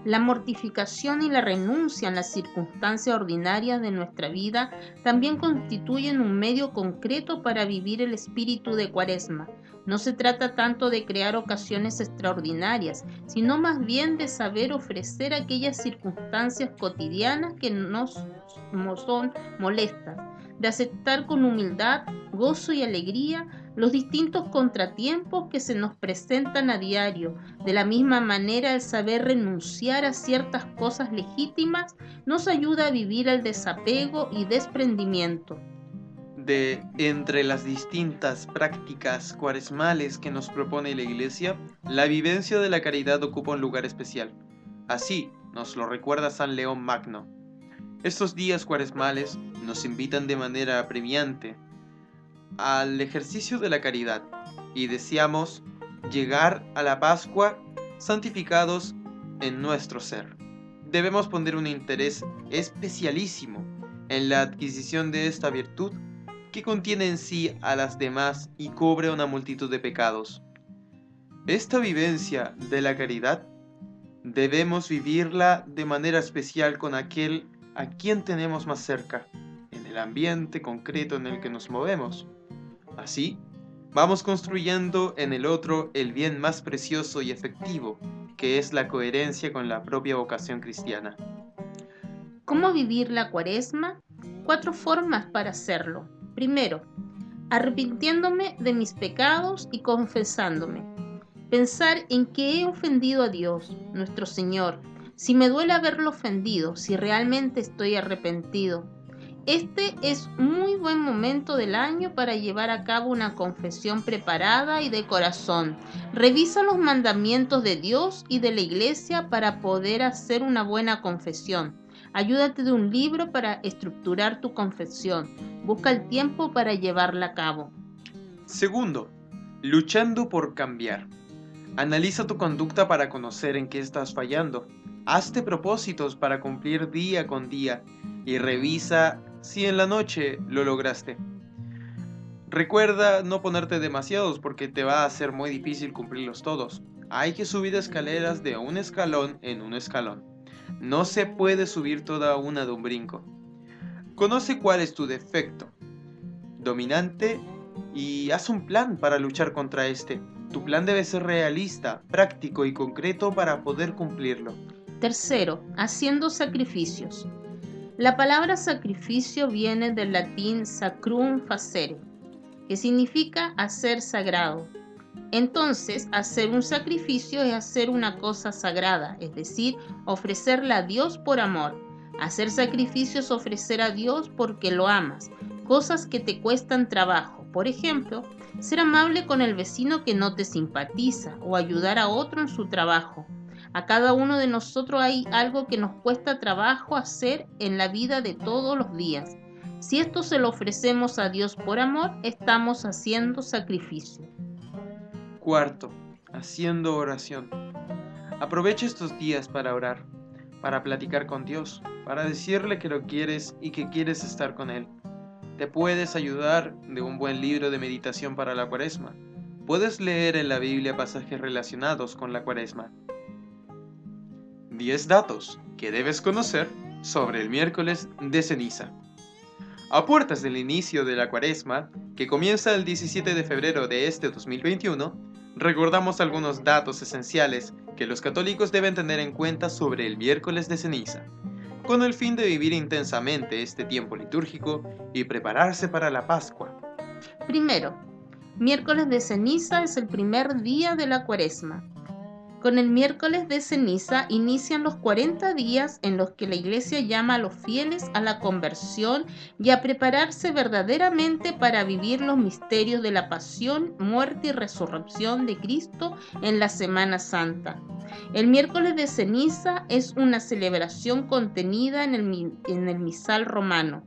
La mortificación y la renuncia en las circunstancias ordinarias de nuestra vida también constituyen un medio concreto para vivir el espíritu de Cuaresma. No se trata tanto de crear ocasiones extraordinarias, sino más bien de saber ofrecer aquellas circunstancias cotidianas que nos son molestas, de aceptar con humildad, gozo y alegría los distintos contratiempos que se nos presentan a diario. De la misma manera, el saber renunciar a ciertas cosas legítimas nos ayuda a vivir el desapego y desprendimiento. De entre las distintas prácticas cuaresmales que nos propone la Iglesia, la vivencia de la caridad ocupa un lugar especial. Así nos lo recuerda San León Magno. Estos días cuaresmales nos invitan de manera apremiante al ejercicio de la caridad y deseamos llegar a la Pascua santificados en nuestro ser. Debemos poner un interés especialísimo en la adquisición de esta virtud que contiene en sí a las demás y cubre una multitud de pecados. Esta vivencia de la caridad debemos vivirla de manera especial con aquel a quien tenemos más cerca, en el ambiente concreto en el que nos movemos. Así, vamos construyendo en el otro el bien más precioso y efectivo, que es la coherencia con la propia vocación cristiana. ¿Cómo vivir la Cuaresma? 4 formas para hacerlo. Primero, arrepintiéndome de mis pecados y confesándome. Pensar en que he ofendido a Dios, nuestro Señor, si me duele haberlo ofendido, si realmente estoy arrepentido. Este es muy buen momento del año para llevar a cabo una confesión preparada y de corazón. Revisa los mandamientos de Dios y de la Iglesia para poder hacer una buena confesión. Ayúdate de un libro para estructurar tu confesión. Busca el tiempo para llevarla a cabo. Segundo, luchando por cambiar. Analiza tu conducta para conocer en qué estás fallando. Hazte propósitos para cumplir día con día y revisa si en la noche lo lograste. Recuerda no ponerte demasiados porque te va a ser muy difícil cumplirlos todos. Hay que subir escaleras de un escalón en un escalón. No se puede subir toda una de un brinco. Conoce cuál es tu defecto dominante y haz un plan para luchar contra este. Tu plan debe ser realista, práctico y concreto para poder cumplirlo. Tercero, haciendo sacrificios. La palabra sacrificio viene del latín sacrum facere, que significa hacer sagrado. Entonces, hacer un sacrificio es hacer una cosa sagrada, es decir, ofrecerla a Dios por amor. Hacer sacrificios es ofrecer a Dios porque lo amas, cosas que te cuestan trabajo. Por ejemplo, ser amable con el vecino que no te simpatiza o ayudar a otro en su trabajo. A cada uno de nosotros hay algo que nos cuesta trabajo hacer en la vida de todos los días. Si esto se lo ofrecemos a Dios por amor, estamos haciendo sacrificio. Cuarto, haciendo oración. Aprovecha estos días para orar, para platicar con Dios, para decirle que lo quieres y que quieres estar con Él. Te puedes ayudar de un buen libro de meditación para la Cuaresma. Puedes leer en la Biblia pasajes relacionados con la Cuaresma. 10 datos que debes conocer sobre el miércoles de ceniza. A puertas del inicio de la Cuaresma, que comienza el 17 de febrero de este 2021, recordamos algunos datos esenciales que los católicos deben tener en cuenta sobre el miércoles de ceniza, con el fin de vivir intensamente este tiempo litúrgico y prepararse para la Pascua. Primero, miércoles de ceniza es el primer día de la Cuaresma. Con el miércoles de ceniza inician los 40 días en los que la Iglesia llama a los fieles a la conversión y a prepararse verdaderamente para vivir los misterios de la pasión, muerte y resurrección de Cristo en la Semana Santa. El miércoles de ceniza es una celebración contenida en el misal romano.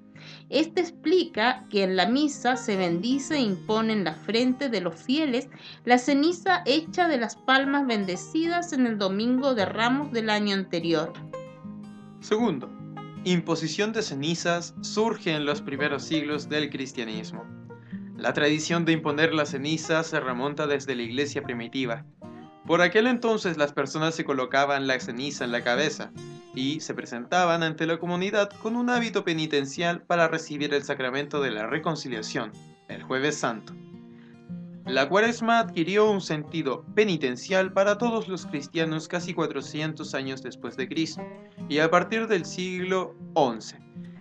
Este explica que en la misa se bendice e impone en la frente de los fieles la ceniza hecha de las palmas bendecidas en el Domingo de Ramos del año anterior. Segundo, imposición de cenizas surge en los primeros siglos del cristianismo. La tradición de imponer la ceniza se remonta desde la iglesia primitiva. Por aquel entonces las personas se colocaban la ceniza en la cabeza y se presentaban ante la comunidad con un hábito penitencial para recibir el sacramento de la reconciliación, el Jueves Santo. La Cuaresma adquirió un sentido penitencial para todos los cristianos casi 400 años después de Cristo, y a partir del siglo XI,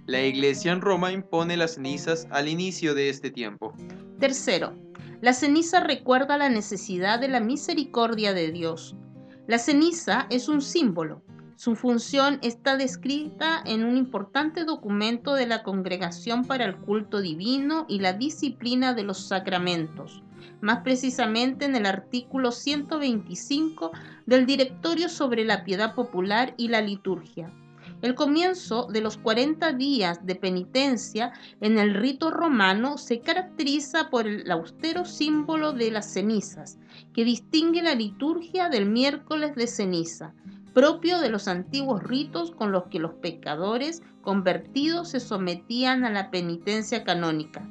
la Iglesia en Roma impone las cenizas al inicio de este tiempo. Tercero, la ceniza recuerda la necesidad de la misericordia de Dios. La ceniza es un símbolo. Su función está descrita en un importante documento de la Congregación para el Culto Divino y la Disciplina de los Sacramentos, más precisamente en el artículo 125 del Directorio sobre la Piedad Popular y la Liturgia. El comienzo de los 40 días de penitencia en el rito romano se caracteriza por el austero símbolo de las cenizas, que distingue la liturgia del miércoles de ceniza, propio de los antiguos ritos con los que los pecadores convertidos se sometían a la penitencia canónica.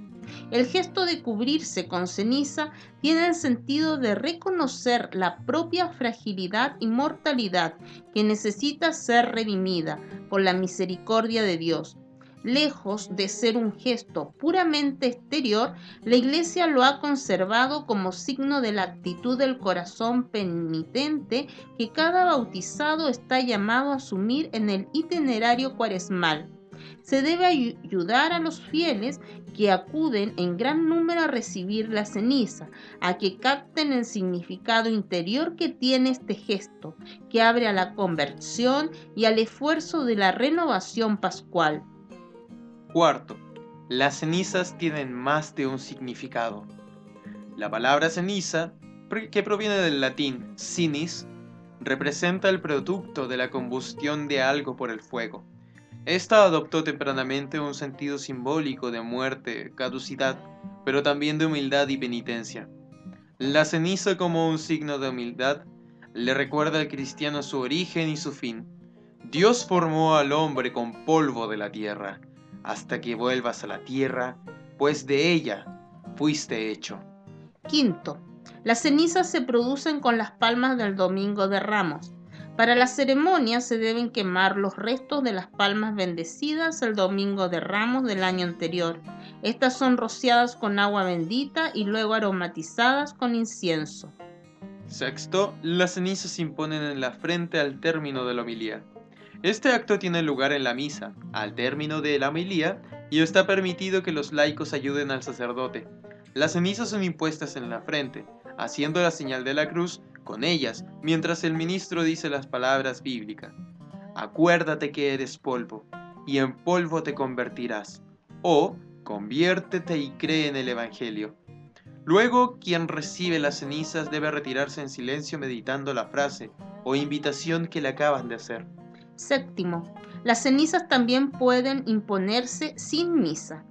El gesto de cubrirse con ceniza tiene el sentido de reconocer la propia fragilidad y mortalidad que necesita ser redimida por la misericordia de Dios. Lejos de ser un gesto puramente exterior, la Iglesia lo ha conservado como signo de la actitud del corazón penitente que cada bautizado está llamado a asumir en el itinerario cuaresmal. Se debe ayudar a los fieles que acuden en gran número a recibir la ceniza, a que capten el significado interior que tiene este gesto, que abre a la conversión y al esfuerzo de la renovación pascual. Cuarto, las cenizas tienen más de un significado. La palabra ceniza, que proviene del latín cinis, representa el producto de la combustión de algo por el fuego. Esta adoptó tempranamente un sentido simbólico de muerte, caducidad, pero también de humildad y penitencia. La ceniza como un signo de humildad le recuerda al cristiano su origen y su fin. Dios formó al hombre con polvo de la tierra, hasta que vuelvas a la tierra, pues de ella fuiste hecho. Quinto, las cenizas se producen con las palmas del Domingo de Ramos. Para la ceremonia se deben quemar los restos de las palmas bendecidas el Domingo de Ramos del año anterior. Estas son rociadas con agua bendita y luego aromatizadas con incienso. Sexto, las cenizas se imponen en la frente al término de la homilía. Este acto tiene lugar en la misa, al término de la homilía, y está permitido que los laicos ayuden al sacerdote. Las cenizas son impuestas en la frente, haciendo la señal de la cruz con ellas, mientras el ministro dice las palabras bíblicas. Acuérdate que eres polvo, y en polvo te convertirás. O, conviértete y cree en el Evangelio. Luego, quien recibe las cenizas debe retirarse en silencio meditando la frase o invitación que le acaban de hacer. Séptimo, las cenizas también pueden imponerse sin misa.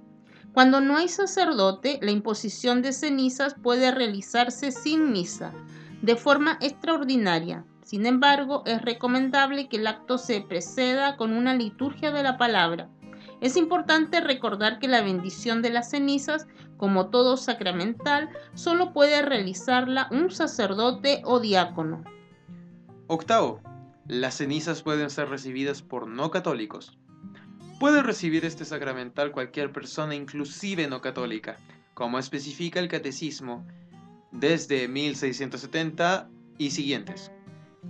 Cuando no hay sacerdote, la imposición de cenizas puede realizarse sin misa, de forma extraordinaria. Sin embargo, es recomendable que el acto se preceda con una liturgia de la palabra. Es importante recordar que la bendición de las cenizas, como todo sacramental, solo puede realizarla un sacerdote o diácono. Octavo, las cenizas pueden ser recibidas por no católicos. Puede recibir este sacramental cualquier persona, inclusive no católica, como especifica el Catecismo desde 1670 y siguientes.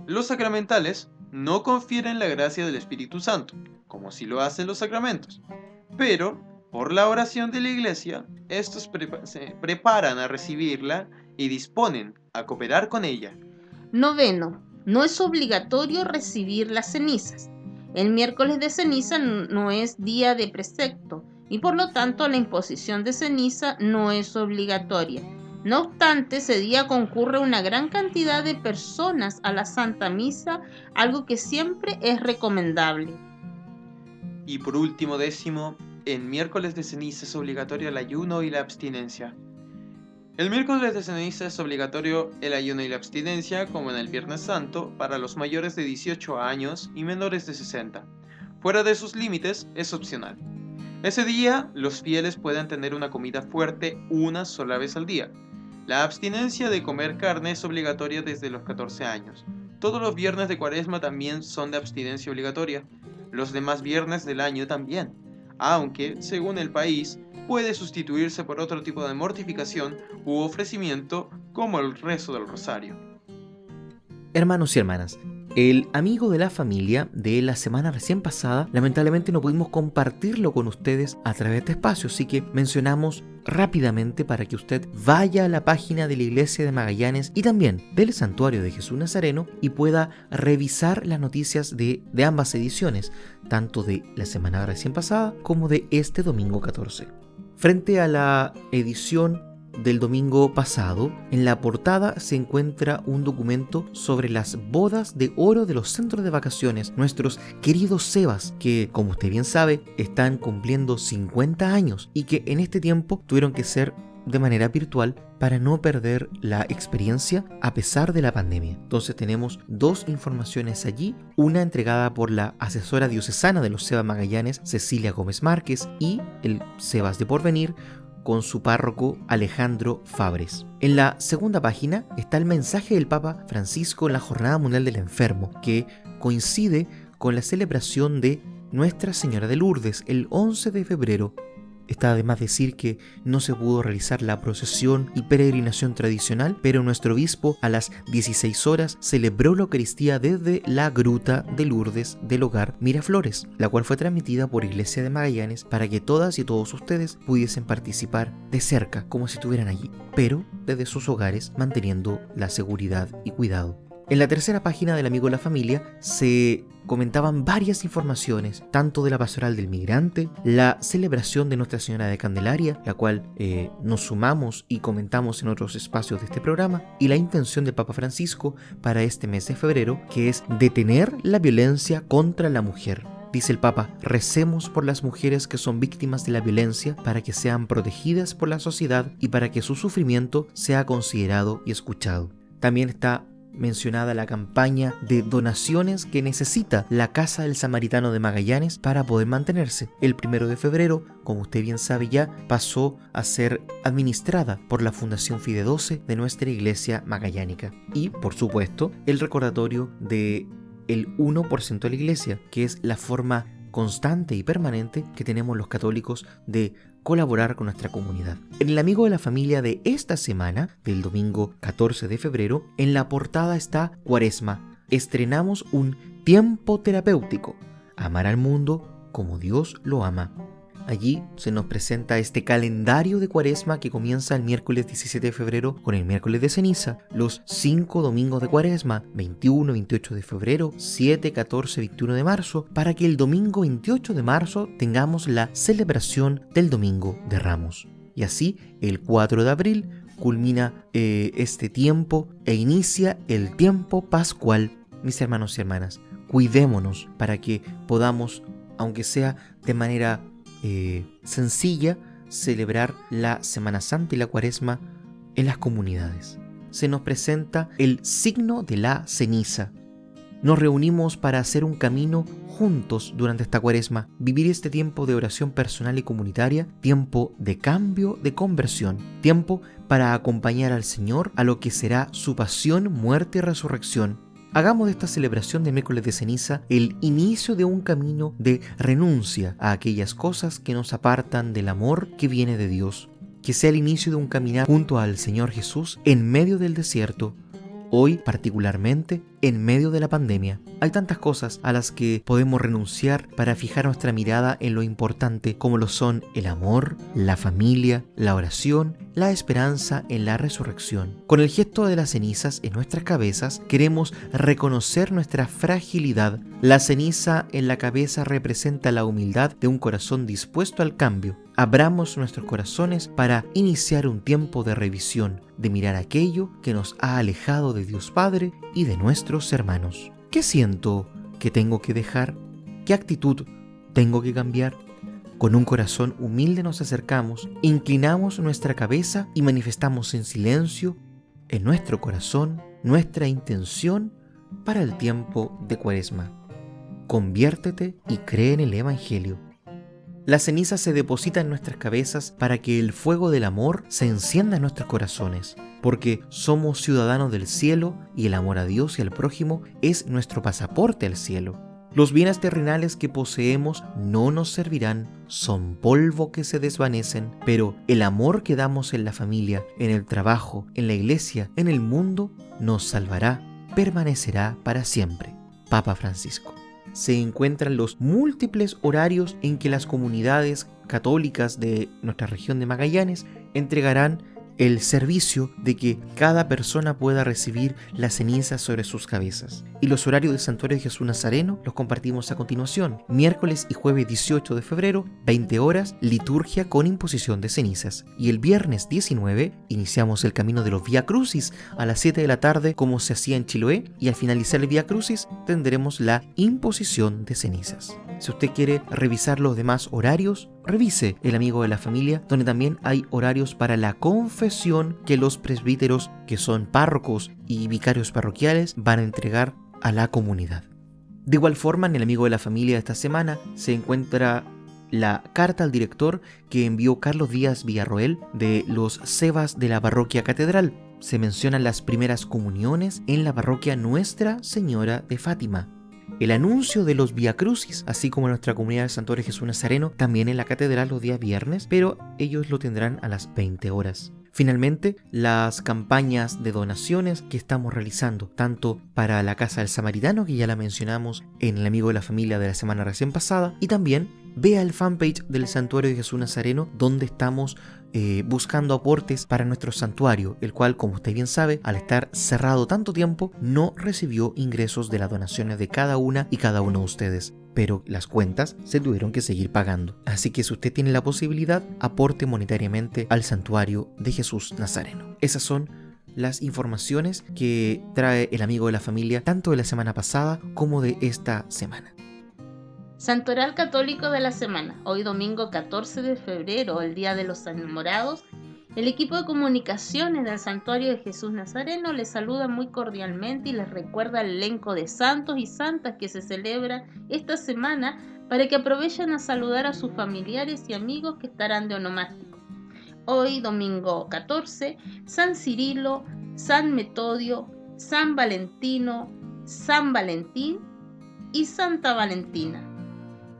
Los sacramentales no confieren la gracia del Espíritu Santo, como si lo hacen los sacramentos, pero por la oración de la Iglesia, estos se preparan a recibirla y disponen a cooperar con ella. Noveno, no es obligatorio recibir las cenizas. El miércoles de ceniza no es día de precepto y por lo tanto la imposición de ceniza no es obligatoria. No obstante, ese día concurre una gran cantidad de personas a la Santa Misa, algo que siempre es recomendable. Y por último, 10, en miércoles de ceniza es obligatorio el ayuno y la abstinencia. El miércoles de ceniza es obligatorio el ayuno y la abstinencia, como en el Viernes Santo, para los mayores de 18 años y menores de 60. Fuera de sus límites, es opcional. Ese día, los fieles pueden tener una comida fuerte una sola vez al día. La abstinencia de comer carne es obligatoria desde los 14 años. Todos los viernes de Cuaresma también son de abstinencia obligatoria. Los demás viernes del año también, aunque, según el país, puede sustituirse por otro tipo de mortificación u ofrecimiento como el rezo del rosario. Hermanos y hermanas, el amigo de la familia de la semana recién pasada, lamentablemente no pudimos compartirlo con ustedes a través de este espacio, así que mencionamos rápidamente para que usted vaya a la página de la Iglesia de Magallanes y también del Santuario de Jesús Nazareno y pueda revisar las noticias de ambas ediciones, tanto de la semana recién pasada como de este domingo 14. Frente a la edición del domingo pasado, en la portada se encuentra un documento sobre las bodas de oro de los centros de vacaciones, nuestros queridos Sebas, que como usted bien sabe, están cumpliendo 50 años y que en este tiempo tuvieron que ser de manera virtual para no perder la experiencia a pesar de la pandemia. Entonces tenemos dos informaciones allí, una entregada por la asesora diocesana de los Sebas Magallanes, Cecilia Gómez Márquez, y el Sebas de Porvenir, con su párroco Alejandro Fabres. En la segunda página está el mensaje del Papa Francisco en la Jornada Mundial del Enfermo, que coincide con la celebración de Nuestra Señora de Lourdes el 11 de febrero. Está de más decir que no se pudo realizar la procesión y peregrinación tradicional, pero nuestro obispo a las 16 horas celebró la Eucaristía desde la gruta de Lourdes del hogar Miraflores, la cual fue transmitida por Iglesia de Magallanes para que todas y todos ustedes pudiesen participar de cerca, como si estuvieran allí, pero desde sus hogares manteniendo la seguridad y cuidado. En la tercera página del Amigo de la Familia se comentaban varias informaciones, tanto de la Pastoral del Migrante, la celebración de Nuestra Señora de Candelaria, la cual nos sumamos y comentamos en otros espacios de este programa, y la intención del Papa Francisco para este mes de febrero, que es detener la violencia contra la mujer. Dice el Papa, recemos por las mujeres que son víctimas de la violencia para que sean protegidas por la sociedad y para que su sufrimiento sea considerado y escuchado. También está mencionada la campaña de donaciones que necesita la Casa del Samaritano de Magallanes para poder mantenerse. El 1 de febrero, como usted bien sabe ya, pasó a ser administrada por la Fundación Fide 12 de nuestra Iglesia Magallánica. Y, por supuesto, el recordatorio de el 1% de la Iglesia, que es la forma constante y permanente que tenemos los católicos de colaborar con nuestra comunidad. En el Amigo de la Familia de esta semana, del domingo 14 de febrero, en la portada está Cuaresma. Estrenamos un tiempo terapéutico, amar al mundo como Dios lo ama. Allí se nos presenta este calendario de Cuaresma que comienza el miércoles 17 de febrero con el miércoles de ceniza, los 5 domingos de Cuaresma, 21, 28 de febrero, 7, 14, 21 de marzo, para que el domingo 28 de marzo tengamos la celebración del Domingo de Ramos. Y así, el 4 de abril culmina este tiempo e inicia el tiempo pascual. Mis hermanos y hermanas, cuidémonos para que podamos, aunque sea de manera sencilla, celebrar la Semana Santa y la Cuaresma en las comunidades. Se nos presenta el signo de la ceniza. Nos reunimos para hacer un camino juntos durante esta Cuaresma, vivir este tiempo de oración personal y comunitaria, tiempo de cambio, de conversión, tiempo para acompañar al Señor a lo que será su pasión, muerte y resurrección. Hagamos de esta celebración de miércoles de ceniza el inicio de un camino de renuncia a aquellas cosas que nos apartan del amor que viene de Dios. Que sea el inicio de un caminar junto al Señor Jesús en medio del desierto. Hoy, particularmente, en medio de la pandemia. Hay tantas cosas a las que podemos renunciar para fijar nuestra mirada en lo importante, como lo son el amor, la familia, la oración, la esperanza en la resurrección. Con el gesto de las cenizas en nuestras cabezas, queremos reconocer nuestra fragilidad. La ceniza en la cabeza representa la humildad de un corazón dispuesto al cambio. Abramos nuestros corazones para iniciar un tiempo de revisión, de mirar aquello que nos ha alejado de Dios Padre y de nuestros hermanos. ¿Qué siento que tengo que dejar? ¿Qué actitud tengo que cambiar? Con un corazón humilde nos acercamos, inclinamos nuestra cabeza y manifestamos en silencio, en nuestro corazón, nuestra intención para el tiempo de Cuaresma. Conviértete y cree en el Evangelio. La ceniza se deposita en nuestras cabezas para que el fuego del amor se encienda en nuestros corazones, porque somos ciudadanos del cielo y el amor a Dios y al prójimo es nuestro pasaporte al cielo. Los bienes terrenales que poseemos no nos servirán, son polvo que se desvanecen, pero el amor que damos en la familia, en el trabajo, en la iglesia, en el mundo, nos salvará, permanecerá para siempre. Papa Francisco. Se encuentran los múltiples horarios en que las comunidades católicas de nuestra región de Magallanes entregarán el servicio de que cada persona pueda recibir la ceniza sobre sus cabezas. Y los horarios del Santuario de Jesús Nazareno los compartimos a continuación. Miércoles y jueves 18 de febrero, 20 horas, liturgia con imposición de cenizas. Y el viernes 19 iniciamos el camino de los Vía Crucis a las 7 de la tarde, como se hacía en Chiloé, y al finalizar el Vía Crucis tendremos la imposición de cenizas. Si usted quiere revisar los demás horarios, revise El Amigo de la Familia, donde también hay horarios para la confesión que los presbíteros, que son párrocos y vicarios parroquiales, van a entregar a la comunidad. De igual forma, en El Amigo de la Familia de esta semana se encuentra la carta al director que envió Carlos Díaz Villarroel de los Sebas de la Parroquia Catedral. Se mencionan las primeras comuniones en la parroquia Nuestra Señora de Fátima. El anuncio de los Vía Crucis, así como nuestra comunidad del Santuario de Jesús Nazareno, también en la catedral los días viernes, pero ellos lo tendrán a las 20 horas. Finalmente, las campañas de donaciones que estamos realizando, tanto para la Casa del Samaritano, que ya la mencionamos en El Amigo de la Familia de la semana recién pasada, y también vea el fanpage del Santuario de Jesús Nazareno, donde estamos buscando aportes para nuestro santuario, el cual, como usted bien sabe, al estar cerrado tanto tiempo, no recibió ingresos de las donaciones de cada una y cada uno de ustedes. Pero las cuentas se tuvieron que seguir pagando. Así que si usted tiene la posibilidad, aporte monetariamente al Santuario de Jesús Nazareno. Esas son las informaciones que trae El Amigo de la Familia, tanto de la semana pasada como de esta semana. Santoral Católico de la semana. Hoy domingo 14 de febrero, el Día de los Enamorados, el equipo de comunicaciones del Santuario de Jesús Nazareno les saluda muy cordialmente y les recuerda el elenco de santos y santas que se celebra esta semana para que aprovechen a saludar a sus familiares y amigos que estarán de onomástico. Hoy, domingo 14, San Cirilo, San Metodio, San Valentino, San Valentín y Santa Valentina.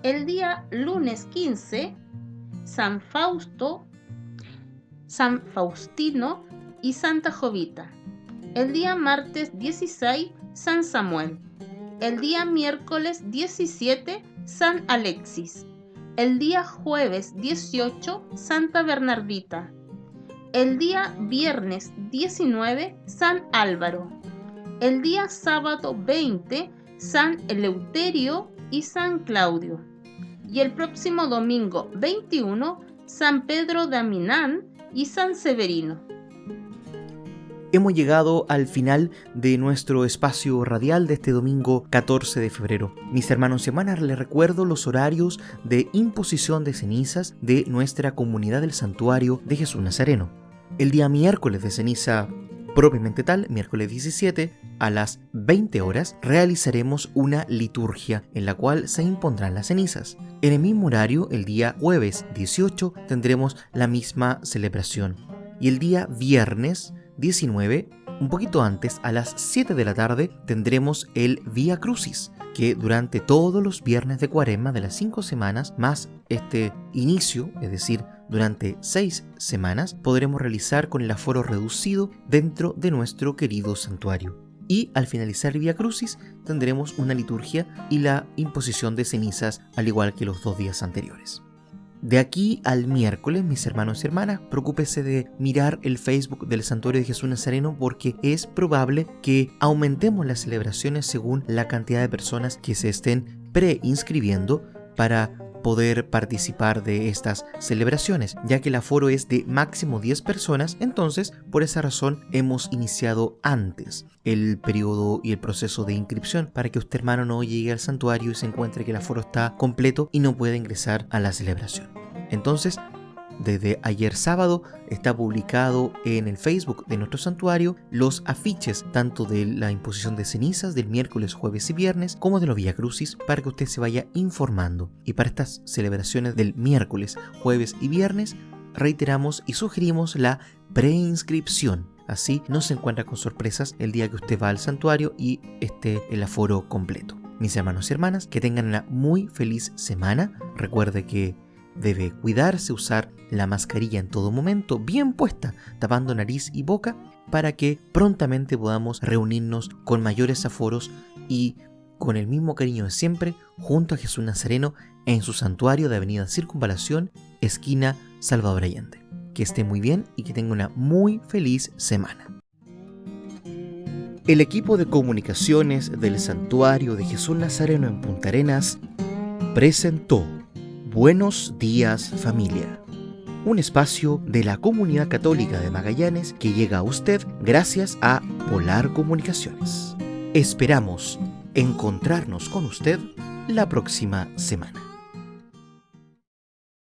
El día lunes 15, San Fausto, San Faustino y Santa Jovita. El día martes 16, San Samuel. El día miércoles 17, San Alexis. El día jueves 18, Santa Bernardita. El día viernes 19, San Álvaro. El día sábado 20, San Eleuterio y San Claudio. Y el próximo domingo 21, San Pedro de Aminán y San Severino. Hemos llegado al final de nuestro espacio radial de este domingo 14 de febrero. Mis hermanos y hermanas, les recuerdo los horarios de imposición de cenizas de nuestra comunidad del Santuario de Jesús Nazareno. El día miércoles de ceniza propiamente tal, miércoles 17, a las 20 horas, realizaremos una liturgia en la cual se impondrán las cenizas. En el mismo horario, el día jueves 18, tendremos la misma celebración. Y el día viernes 19, un poquito antes, a las 7 de la tarde, tendremos el Vía Crucis, que durante todos los viernes de Cuaresma de las 5 semanas, más este inicio, es decir, durante 6 semanas, podremos realizar con el aforo reducido dentro de nuestro querido santuario. Y al finalizar el Vía Crucis tendremos una liturgia y la imposición de cenizas, al igual que los 2 días anteriores. De aquí al miércoles, mis hermanos y hermanas, preocúpese de mirar el Facebook del Santuario de Jesús Nazareno, porque es probable que aumentemos las celebraciones según la cantidad de personas que se estén preinscribiendo para poder participar de estas celebraciones, ya que el aforo es de máximo 10 personas. Entonces, por esa razón hemos iniciado antes el periodo y el proceso de inscripción, para que usted, hermano, no llegue al santuario y se encuentre que el aforo está completo y no puede ingresar a la celebración. Entonces, desde ayer sábado está publicado en el Facebook de nuestro santuario los afiches tanto de la imposición de cenizas del miércoles, jueves y viernes, como de los Vía Crucis, para que usted se vaya informando. Y para estas celebraciones del miércoles, jueves y viernes, reiteramos y sugerimos la preinscripción. Así no se encuentra con sorpresas el día que usted va al santuario y esté el aforo completo. Mis hermanos y hermanas, que tengan una muy feliz semana. Recuerde que debe cuidarse, usar la mascarilla en todo momento, bien puesta, tapando nariz y boca, para que prontamente podamos reunirnos con mayores aforos y con el mismo cariño de siempre, junto a Jesús Nazareno en su santuario de Avenida Circunvalación, esquina Salvador Allende. Que esté muy bien y que tenga una muy feliz semana. El equipo de comunicaciones del Santuario de Jesús Nazareno en Punta Arenas presentó Buenos Días Familia, un espacio de la Comunidad Católica de Magallanes que llega a usted gracias a Polar Comunicaciones. Esperamos encontrarnos con usted la próxima semana.